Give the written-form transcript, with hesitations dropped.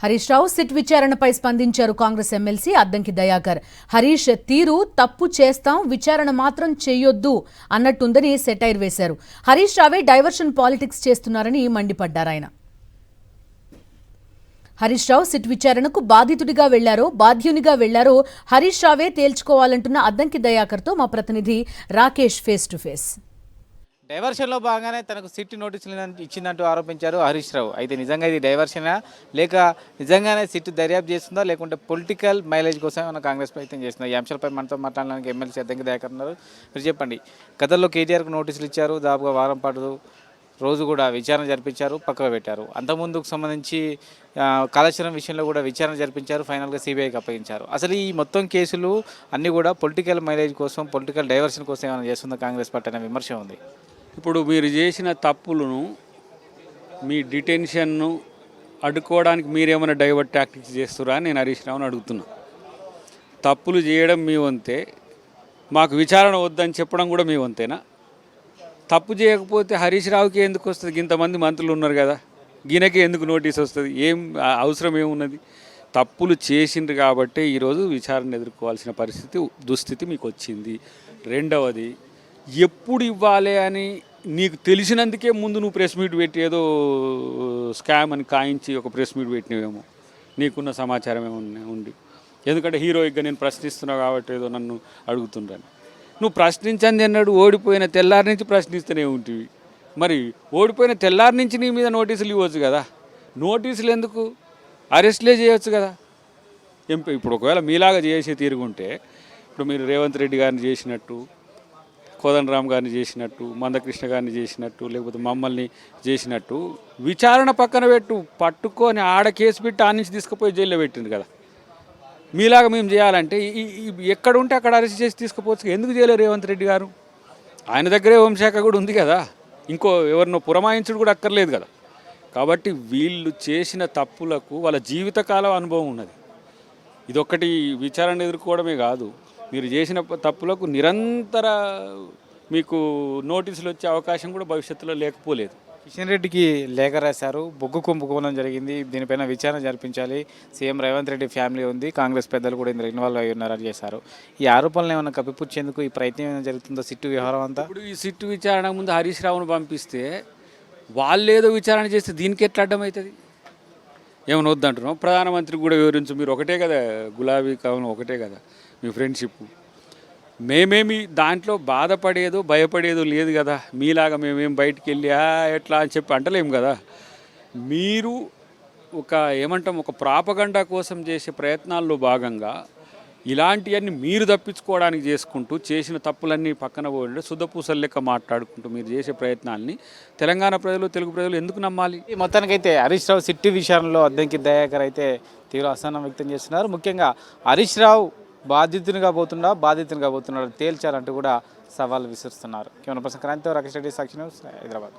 Harish Rao SIT విచారణపై స్పందించారు Congress MLC Addanki Dayakar. Harish తీరు తప్పు చేస్తాం, విచారణ మాత్రం చేయొద్దు అన్నట్టుందని సెటైర్ వేశారు. హరీష్ రావే డైవర్షన్ పాలిటిక్స్ చేస్తున్నారని మండిపడ్డారాయన. హరీష్ రావు సిట్ విచారణకు బాధితుడిగా వెళ్లారో బాధ్యునిగా వెళ్లారో హరీష్ రావే తేల్చుకోవాలంటున్న అద్దంకి దయాకర్తో మా ప్రతినిధి రాకేష్ ఫేస్ టు ఫేస్. డైవర్షన్లో భాగంగానే తనకు సిట్ నోటీసులు ఇచ్చిందంటూ ఆరోపించారు హరీష్ రావు. అయితే నిజంగా ఇది డైవర్షనా లేక నిజంగానే సిట్ దర్యాప్తు చేస్తుందా లేకుంటే పొలిటికల్ మైలేజ్ కోసం ఏమైనా కాంగ్రెస్ ప్రయత్నం చేస్తుందా? ఈ అంశాలపై మనతో మాట్లాడడానికి ఎమ్మెల్సీ అద్దంకి దయాకర్ ఉన్నారు. మీరు చెప్పండి, గతంలో కేటీఆర్కు నోటీసులు ఇచ్చారు, దాదాపుగా వారం పాటు రోజు కూడా విచారణ జరిపించారు, పక్కకు పెట్టారు. అంతకుముందుకు సంబంధించి కాళేశ్వరం విషయంలో కూడా విచారణ జరిపించారు, ఫైనల్గా సిబిఐకి అప్పగించారు. అసలు ఈ మొత్తం కేసులు అన్నీ కూడా పొలిటికల్ మైలేజ్ కోసం, పొలిటికల్ డైవర్షన్ కోసం ఏమైనా చేస్తుందా కాంగ్రెస్ పార్టీ అనే విమర్శ ఉంది. ఇప్పుడు మీరు చేసిన తప్పులను, మీ డిటెన్షన్ను అడ్డుకోవడానికి మీరేమైనా డైవర్ట్ టాక్టిక్స్ చేస్తురా అని నేను హరీష్ రావుని అడుగుతున్నా. తప్పులు చేయడం మీ వంతే, మాకు విచారణ వద్దని చెప్పడం కూడా మీ వంతేనా? తప్పు చేయకపోతే హరీష్ రావుకి ఎందుకు వస్తుంది? ఇంతమంది మంత్రులు ఉన్నారు కదా, గినకే ఎందుకు నోటీస్ వస్తుంది? ఏం అవసరం ఏమున్నది? తప్పులు చేసిండ్రు కాబట్టి ఈరోజు విచారణ ఎదుర్కోవాల్సిన దుస్థితి మీకు వచ్చింది. రెండవది, ఎప్పుడు ఇవ్వాలి అని నీకు తెలిసినందుకే ముందు నువ్వు ప్రెస్ మీట్ పెట్టి ఏదో స్కామ్ అని కాయించి ఒక ప్రెస్ మీట్ పెట్టినవేమో, నీకున్న సమాచారం ఏమన్నా ఉండి. ఎందుకంటే హీరోయిక్గా నేను ప్రశ్నిస్తున్నావు కాబట్టి ఏదో నన్ను అడుగుతుంటాను. నువ్వు ప్రశ్నించండి అన్నాడు, ఓడిపోయిన తెల్లారి నుంచి ప్రశ్నిస్తూనే ఉంటుంది. మరి ఓడిపోయిన తెల్లారి నుంచి నీ మీద నోటీసులు ఇవ్వచ్చు కదా. నోటీసులు ఎందుకు? అరెస్ట్లే చేయవచ్చు కదా. ఇప్పుడు ఒకవేళ మీలాగా చేసే తీరుగుంటే, ఇప్పుడు మీరు రేవంత్ రెడ్డి గారిని చేసినట్టు, కోదండరామ్ గారిని చేసినట్టు, మందకృష్ణ గారిని చేసినట్టు, లేకపోతే మమ్మల్ని చేసినట్టు విచారణ పక్కన పెట్టు, పట్టుకొని ఆడ కేసు పెట్టి ఆ నుంచి తీసుకుపోయి జైల్లో పెట్టింది కదా. మీలాగా మేము చేయాలంటే ఎక్కడ ఉంటే అక్కడ అరెస్ట్ చేసి తీసుకుపోవచ్చు. ఎందుకు చేయలేరు రేవంత్ రెడ్డి గారు? ఆయన దగ్గరే హోంశాఖ కూడా ఉంది కదా, ఇంకో ఎవరినో పురమాయించుడు కూడా అక్కర్లేదు కదా. కాబట్టి వీళ్ళు చేసిన తప్పులకు వాళ్ళ జీవితకాల అనుభవం ఉన్నది. ఇదొక్కటి విచారణ ఎదుర్కోవడమే కాదు, మీరు చేసిన తప్పులకు నిరంతర మీకు నోటీసులు వచ్చే అవకాశం కూడా భవిష్యత్తులో లేకపోలేదు. కిషన్ రెడ్డికి లేఖ రాశారు, బొగ్గు కుంభకోణం జరిగింది, దీనిపైన విచారణ జరిపించాలి, సీఎం రేవంత్ రెడ్డి ఫ్యామిలీ ఉంది, కాంగ్రెస్ పెద్దలు కూడా ఇందులో ఇన్వాల్వ్ అయ్యి ఉన్నారని చేశారు. ఈ ఆరోపణలు ఏమైనా కప్పిపుచ్చేందుకు ఈ ప్రయత్నం ఏమైనా జరుగుతుందో సిట్టు వ్యవహారం అంతా? ఇప్పుడు ఈ సిట్టు విచారణ ముందు హరీష్ రావును పంపిస్తే వాళ్ళేదో విచారణ చేస్తే దీనికి ఎట్లా అడ్డమవుతుంది? ఏమైనా వద్దంటున్నాం? ప్రధానమంత్రికి కూడా వివరించు, మీరు ఒకటే కదా, గులాబీ కవనం ఒకటే కదా మీ ఫ్రెండ్షిప్. మేమేమి దాంట్లో బాధపడేదో భయపడేదో లేదు కదా. మీలాగా మేమేం బయటికి వెళ్ళి ఎట్లా అని చెప్పి అంటలేము కదా. మీరు ఒక ప్రాపగండా కోసం చేసే ప్రయత్నాల్లో భాగంగా ఇలాంటివన్నీ మీరు తప్పించుకోవడానికి చేసుకుంటూ చేసిన తప్పులన్నీ పక్కన పోయి శుద్ధపూసలు లెక్క మాట్లాడుకుంటూ మీరు చేసే ప్రయత్నాల్ని తెలంగాణ ప్రజలు, తెలుగు ప్రజలు ఎందుకు నమ్మాలి? మొత్తానికైతే హరీష్ రావు సిట్టు విషయంలో అద్దంకి దయాకర్ అయితే తీవ్ర అసహనం వ్యక్తం చేస్తున్నారు. ముఖ్యంగా హరీష్ రావు బాధితునిగా పోతున్నాడు తేల్చాలంటూ కూడా సవాల్ విసురుస్తున్నారు. కెమెరా పర్సన్ క్రాంతితో రాకేష్ రెడ్డి, సాక్షి న్యూస్, హైదరాబాద్.